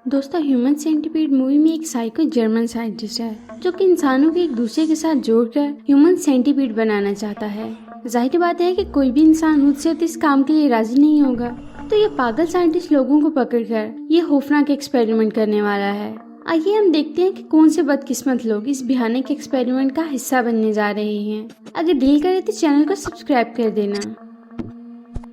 दोस्तों, human centipede movie में एक साइको जर्मन साइंटिस्ट है जो कि इंसानों को एक दूसरे के साथ जोड़कर ह्यूमन सेंटीपीड बनाना चाहता है। जाहिर बात है कि कोई भी इंसान मुझसे इस काम के लिए राजी नहीं होगा, तो ये पागल साइंटिस्ट लोगों को पकड़कर ये खौफनाक एक्सपेरिमेंट करने वाला है। आइए हम देखते हैं कि कौन से बदकिस्मत लोग इस भयानक एक्सपेरिमेंट का हिस्सा बनने जा रहे हैं। अगर दिल करे तो चैनल को सब्सक्राइब कर देना।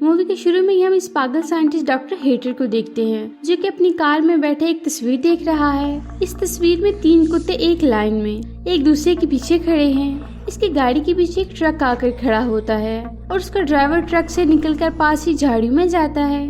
मूवी के शुरू में ही हम इस पागल साइंटिस्ट डॉक्टर हेटर को देखते हैं जो कि अपनी कार में बैठे एक तस्वीर देख रहा है। इस तस्वीर में 3 कुत्ते एक लाइन में एक दूसरे के पीछे खड़े हैं। इसकी गाड़ी के पीछे एक ट्रक आकर खड़ा होता है और उसका ड्राइवर ट्रक से निकलकर पास ही झाड़ियों में जाता है।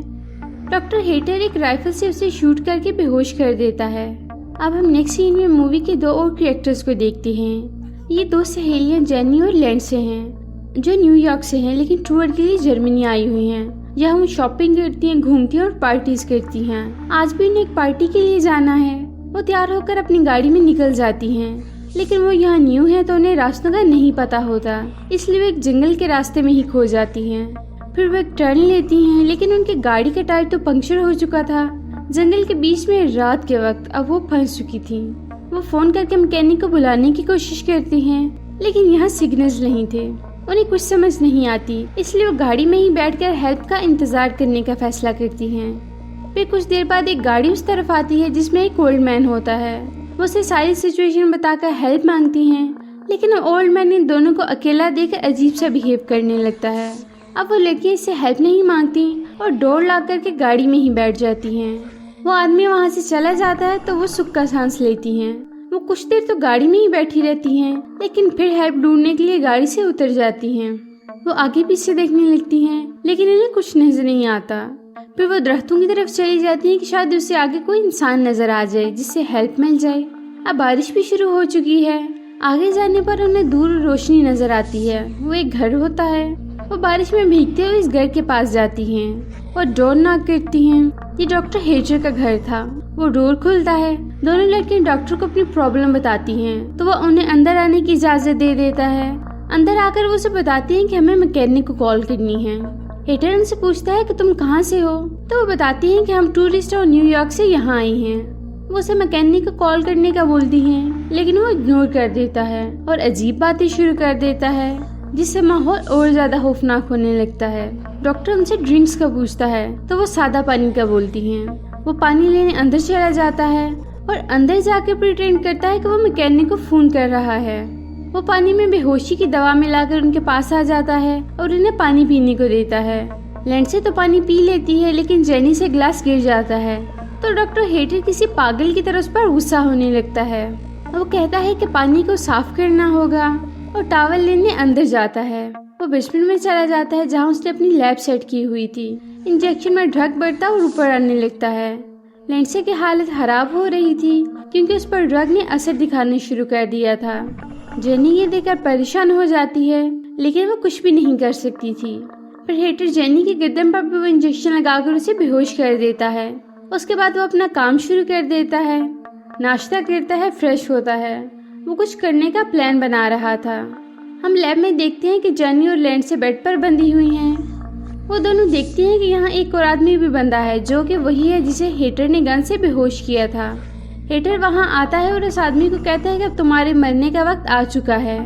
डॉक्टर हेटर एक राइफल से उसे शूट करके बेहोश कर देता है। अब हम नेक्स्ट सीन में मूवी के 2 और कैरेक्टर्स को देखते हैं। ये 2 सहेलियां जेनी और लेंडसे हैं जो न्यूयॉर्क से हैं लेकिन टूर के लिए जर्मनी आई हुई हैं। यहाँ वो शॉपिंग करती हैं, घूमती हैं और पार्टीज करती हैं। आज भी उन्हें एक पार्टी के लिए जाना है। वो तैयार होकर अपनी गाड़ी में निकल जाती हैं, लेकिन वो यहाँ न्यू है तो उन्हें रास्तों का नहीं पता होता, इसलिए वो एक जंगल के रास्ते में ही खो जाती हैं। फिर वो एक टर्न लेती हैं, लेकिन उनकी गाड़ी का टायर तो पंक्चर हो चुका था। जंगल के बीच में रात के वक्त अब वो फंस चुकी थी। वो फोन करके मैकेनिक को बुलाने की कोशिश करती हैं, लेकिन यहाँ सिग्नल्स नहीं थे। उन्हें कुछ समझ नहीं आती, इसलिए वो गाड़ी में ही बैठकर हेल्प का इंतजार करने का फैसला करती हैं। फिर कुछ देर बाद एक गाड़ी उस तरफ आती है जिसमें एक ओल्ड मैन होता है। वो उसे सारी सिचुएशन बताकर हेल्प मांगती हैं, लेकिन ओल्ड मैन इन दोनों को अकेला देख अजीब सा बिहेव करने लगता है। अब वो लड़की इससे हेल्प नहीं मांगती और डोर ला करके गाड़ी में ही बैठ जाती हैं। वो आदमी वहाँ से चला जाता है तो वो सुख का सांस लेती हैं। वो कुछ देर तो गाड़ी में ही बैठी रहती हैं, लेकिन फिर हेल्प ढूंढने के लिए गाड़ी से उतर जाती हैं। वो आगे पीछे देखने लगती हैं, लेकिन इन्हें कुछ नजर नहीं आता। फिर वो दरख्तों की तरफ चली जाती हैं कि शायद उससे आगे कोई इंसान नजर आ जाए जिससे हेल्प मिल जाए। अब बारिश भी शुरू हो चुकी है। आगे जाने पर उन्हें दूर रोशनी नजर आती है। वो एक घर होता है। वो बारिश में भीगते हुए इस घर के पास जाती हैं और डोर नॉक करती हैं। ये डॉक्टर हेटर का घर था। वो डोर खुलता है। दोनों लड़कियां डॉक्टर को अपनी प्रॉब्लम बताती हैं, तो वो उन्हें अंदर आने की इजाजत दे देता है। अंदर आकर वो उसे बताती हैं कि हमें मैकेनिक को कॉल करनी है। हेटर उनसे पूछता है कि तुम कहाँ से हो, तो वो बताती हैं कि हम टूरिस्ट और न्यूयॉर्क से यहाँ आई हैं। वो उसे मैकेनिक को कॉल करने का बोलती हैं, लेकिन वो इग्नोर कर देता है और अजीब बातें शुरू कर देता है, जिससे माहौल और ज्यादा खौफनाक होने लगता है। डॉक्टर उनसे ड्रिंक्स का पूछता है, तो वो सादा पानी का बोलती हैं। वो पानी लेने अंदर चला जाता है और अंदर जाकर प्रिटेंड करता है कि वो मैकेनिक को फोन कर रहा है। वो पानी में बेहोशी की दवा मिलाकर उनके पास आ जाता है और उन्हें पानी पीने को देता है। लेंडसे तो पानी पी लेती है, लेकिन जेनी से ग्लास गिर जाता है, तो डॉक्टर हेटर किसी पागल की तरह उस पर गुस्सा होने लगता है। वो कहता है कि पानी को साफ करना होगा और टॉवल लेने अंदर जाता है। वो बेसमेंट में चला जाता है जहाँ उसने अपनी लैब सेट की हुई थी। इंजेक्शन में ड्रग बढ़ता और ऊपर आने लगता है। लेंडसे की हालत खराब हो रही थी क्योंकि उस पर ड्रग ने असर दिखाने शुरू कर दिया था। जेनी ये देखकर परेशान हो जाती है, लेकिन वो कुछ भी नहीं कर सकती थी। फिर हेटर जेनी की गर्दन पर भी वो इंजेक्शन लगाकर उसे बेहोश कर देता है। उसके बाद वो अपना काम शुरू कर देता है, नाश्ता करता है, फ्रेश होता है। वो कुछ करने का प्लान बना रहा था। हम लैब में देखते हैं कि जेनी और लेंडसे बेड पर बंधी हुई हैं। वो दोनों देखती हैं कि यहाँ एक और आदमी भी बंधा है, जो कि वही है जिसे हेटर ने गन से बेहोश किया था। हेटर वहाँ आता है और उस आदमी को कहता है कि अब तुम्हारे मरने का वक्त आ चुका है।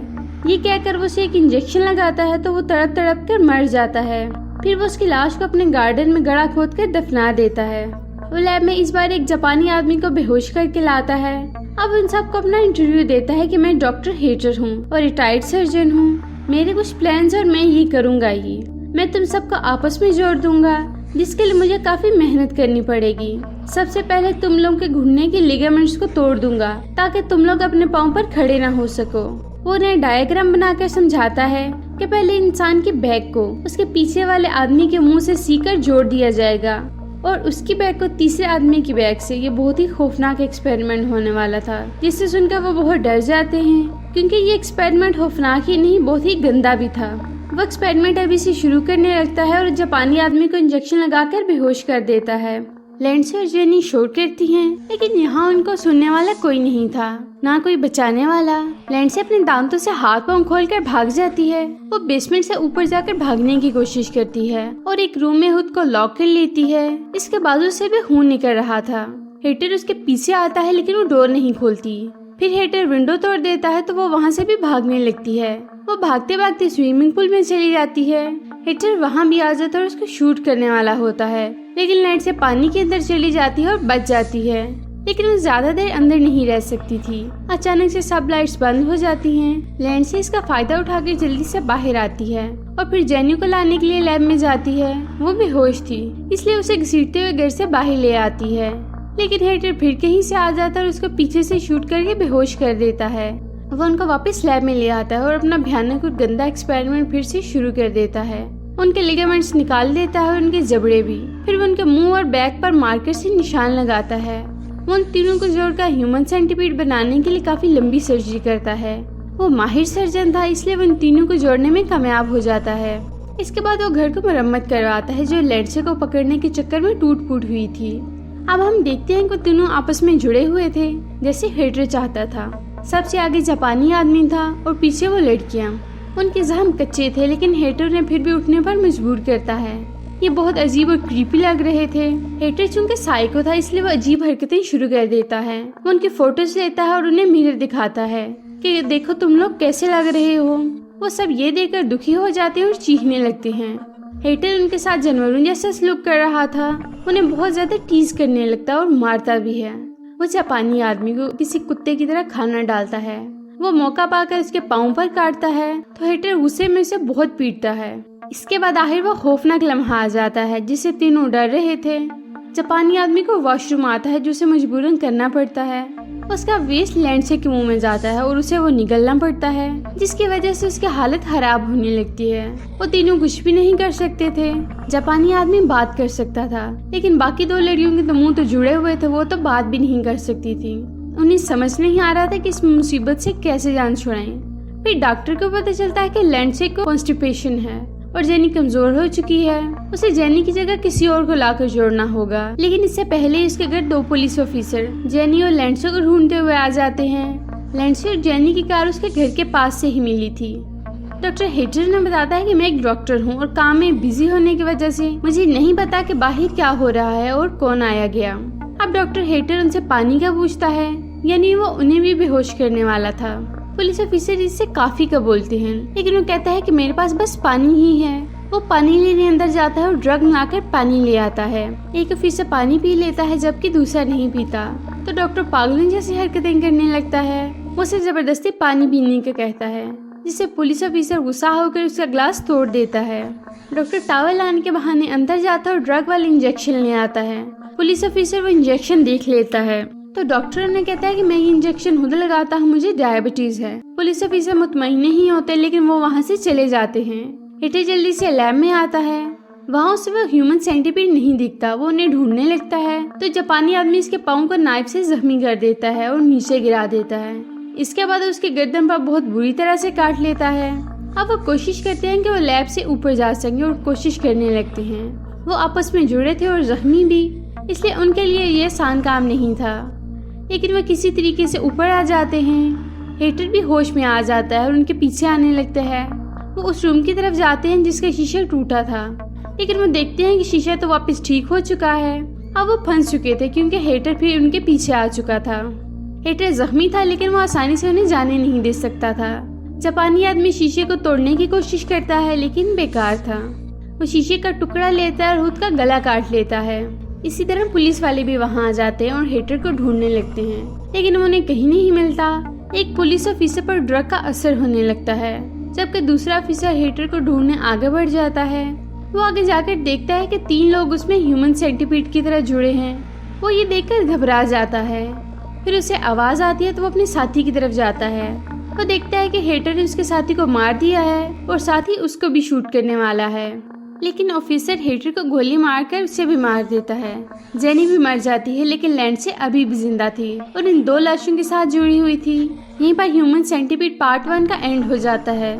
ये कहकर वो उसे एक इंजेक्शन लगाता है, तो वो तड़प तड़प कर मर जाता है। फिर वो उसकी लाश को अपने गार्डन में गड्ढा खोद कर दफना देता है। वो लैब में इस बार एक जापानी आदमी को बेहोश करके लाता है। अब उन सबको अपना इंटरव्यू देता है कि मैं डॉक्टर हेटर हूँ और रिटायर्ड सर्जन हूँ। मेरे कुछ प्लान्स और मैं ये करूँगा ही। मैं तुम सबको आपस में जोड़ दूंगा, जिसके लिए मुझे काफी मेहनत करनी पड़ेगी। सबसे पहले तुम लोग के घुटने के लिगामेंट्स को तोड़ दूंगा ताकि तुम लोग अपने पाँव पर खड़े ना हो सको। वो उन्हें डायग्राम बनाकर समझाता है कि पहले इंसान के बैक को उसके पीछे वाले आदमी के मुंह से सीकर जोड़ दिया जाएगा और उसकी बैक को तीसरे आदमी की बैक से। ये बहुत ही खौफनाक एक्सपेरिमेंट होने वाला था, जिससे सुनकर वो बहुत डर जाते हैं, क्योंकि ये एक्सपेरिमेंट खौफनाक ही नहीं बहुत ही गंदा भी था। वो एक्सपेरिमेंट अभी से शुरू करने लगता है और जापानी आदमी को इंजेक्शन लगाकर बेहोश कर देता है। लेंडसे और जेनी शोर करती हैं, लेकिन यहाँ उनको सुनने वाला कोई नहीं था, ना कोई बचाने वाला। लेंडसे अपने दांतों से हाथ पांव खोलकर भाग जाती है। वो बेसमेंट से ऊपर जाकर भागने की कोशिश करती है और एक रूम में खुद को लॉक कर लेती है। इसके बाजू से भी खून निकल रहा था। हेटर उसके पीछे आता है लेकिन वो डोर नहीं खोलती। फिर हेटर विंडो तोड़ देता है तो वो वहाँ से भी भागने लगती है। वो भागते भागते स्विमिंग पूल में चली जाती है। हेटर वहाँ भी आ जाता है और उसको शूट करने वाला होता है, लेकिन लैंडसे पानी के अंदर चली जाती है और बच जाती है। लेकिन वो ज्यादा देर अंदर नहीं रह सकती थी। अचानक से सब लाइट्स बंद हो जाती हैं। लैंडसे इसका फायदा उठाकर जल्दी से बाहर आती है और फिर जेनी को लाने के लिए लैब में जाती है। वो बेहोश थी, इसलिए उसे घसीटते हुए घर से बाहर ले आती है, लेकिन हेटर फिर कहीं से आ जाता है और उसको पीछे से शूट करके बेहोश कर देता है। वो उनको वापस लैब में ले आता है और अपना भयानक और गंदा एक्सपेरिमेंट फिर से शुरू कर देता है। उनके लिगामेंट्स निकाल देता है और उनके जबड़े भी। फिर वो उनके मुंह और बैक पर मार्कर से निशान लगाता है। वो उन तीनों को जोड़कर ह्यूमन सेंटीपीड बनाने के लिए काफी लंबी सर्जरी करता है। वो माहिर सर्जन था, इसलिए वो इन तीनों को जोड़ने में कामयाब हो जाता है। इसके बाद वो घर को मरम्मत करवाता है जो लैंडसे को पकड़ने के चक्कर में टूट फूट हुई थी। अब हम देखते हैं कि तीनों आपस में जुड़े हुए थे जैसे हेटर चाहता था। सबसे आगे जापानी आदमी था और पीछे वो लड़कियां। उनके जख्म कच्चे थे, लेकिन हेटर ने फिर भी उठने पर मजबूर करता है। ये बहुत अजीब और क्रीपी लग रहे थे। हेटर चूंकि साइको था, इसलिए वो अजीब हरकतें शुरू कर देता है। वो उनकी फोटोज लेता है और उन्हें मिरर दिखाता है कि देखो तुम लोग कैसे लग रहे हो। वो सब ये देखकर दुखी हो जाते हैं और चीखने लगते हैं। हेटर उनके साथ जानवरों जैसा सलूक कर रहा था। उन्हें बहुत ज्यादा टीज करने लगता है और मारता भी है। वो जापानी आदमी को किसी कुत्ते की तरह खाना डालता है। वो मौका पाकर उसके पाँव पर काटता है तो हेटर गुस्से में उसे बहुत पीटता है। इसके बाद आखिर वो खौफनाक लम्हा आ जाता है जिससे तीनों डर रहे थे। जापानी आदमी को वॉशरूम आता है जो उसे मजबूरन करना पड़ता है। उसका वेस्ट लैंडसे के मुंह में जाता है और उसे वो निगलना पड़ता है, जिसकी वजह से उसकी हालत खराब होने लगती है। वो तीनों कुछ भी नहीं कर सकते थे। जापानी आदमी बात कर सकता था, लेकिन बाकी दो लड़कियों के तो मुंह तो जुड़े हुए थे, वो तो बात भी नहीं कर सकती थी। उन्हें समझ नहीं आ रहा था कि इस मुसीबत से कैसे जान छुड़ाएं। फिर डॉक्टर को पता चलता है कि लैंडसे को कॉन्स्टिपेशन है और जेनी कमजोर हो चुकी है। उसे जेनी की जगह किसी और को लाकर जोड़ना होगा, लेकिन इससे पहले उसके घर दो पुलिस ऑफिसर जेनी और लैंडसे को ढूंढते हुए आ जाते हैं। लैंडसे और जेनी की कार उसके घर के पास से ही मिली थी। डॉक्टर हेटर ने बताता है कि मैं एक डॉक्टर हूँ और काम में बिजी होने की वजह से मुझे नहीं पता कि बाहर क्या हो रहा है और कौन आया गया। अब डॉक्टर हेटर उनसे पानी का पूछता है, यानी वो उन्हें भी बेहोश करने वाला था। पुलिस ऑफिसर इससे काफी का बोलते हैं, लेकिन वो कहता है कि मेरे पास बस पानी ही है। वो पानी लेने अंदर जाता है और ड्रग मिलाकर पानी ले आता है। एक ऑफिसर पानी पी लेता है जबकि दूसरा नहीं पीता, तो डॉक्टर पागलों जैसी हरकतें करने लगता है। वो उसे जबरदस्ती पानी पीने का कहता है, जिससे पुलिस ऑफिसर गुस्सा होकर उसका ग्लास तोड़ देता है। डॉक्टर टॉवल लाने के बहाने अंदर जाता है और ड्रग वाला इंजेक्शन ले आता है। पुलिस ऑफिसर वो इंजेक्शन देख लेता है तो डॉक्टर ने कहता है कि मैं ये इंजेक्शन खुद लगाता हूँ, मुझे डायबिटीज है। पुलिस ऑफिसर मुतमईन नहीं होते, लेकिन वो वहाँ से चले जाते हैं। हेटर जल्दी से लैब में आता है। वहाँ उसे वो ह्यूमन सेंटीपीड नहीं दिखता। वो उन्हें ढूंढने लगता है तो जापानी आदमी इसके पाँव को नाइफ से जख्मी कर देता है और नीचे गिरा देता है। इसके बाद उसके गर्दन पर बहुत बुरी तरह से काट लेता है। अब वो कोशिश करते हैं कि वो लैब से ऊपर जा सके और कोशिश करने लगते हैं। वो आपस में जुड़े थे और जख्मी भी, इसलिए उनके लिए ये आसान काम नहीं था, लेकिन वो किसी तरीके से ऊपर आ जाते हैं। हेटर भी होश में आ जाता है और उनके पीछे आने लगता है। वो उस रूम की तरफ जाते हैं जिसका शीशा टूटा था, लेकिन वो देखते हैं कि शीशा तो वापस ठीक हो चुका है। अब वो फंस चुके थे क्योंकि हेटर भी उनके पीछे आ चुका था। हेटर जख्मी था, लेकिन वो आसानी से उन्हें जाने नहीं दे सकता था। जापानी आदमी शीशे को तोड़ने की कोशिश करता है, लेकिन बेकार था। वो शीशे का टुकड़ा लेता है और खुद का गला काट लेता है। इसी तरह पुलिस वाले भी वहाँ आ जाते हैं और हेटर को ढूंढने लगते हैं, लेकिन उन्हें कहीं नहीं मिलता। एक पुलिस ऑफिसर पर ड्रग का असर होने लगता है, जबकि दूसरा ऑफिसर हेटर को ढूंढने आगे बढ़ जाता है। वो आगे जाकर देखता है कि 3 लोग उसमें ह्यूमन सेंटीपीड की तरह जुड़े हैं। वो ये देखकर घबरा जाता है। फिर उसे आवाज आती है तो वो अपने साथी की तरफ जाता है। वो देखता है कि हेटर ने उसके साथी को मार दिया है और साथ ही उसको भी शूट करने वाला है, लेकिन ऑफिसर हेटर को गोली मारकर उसे भी मार देता है। जेनी भी मर जाती है, लेकिन लैंडसे अभी भी जिंदा थी और इन 2 लाशों के साथ जुड़ी हुई थी। यहीं पर ह्यूमन सेंटीपीड पार्ट 1 का एंड हो जाता है।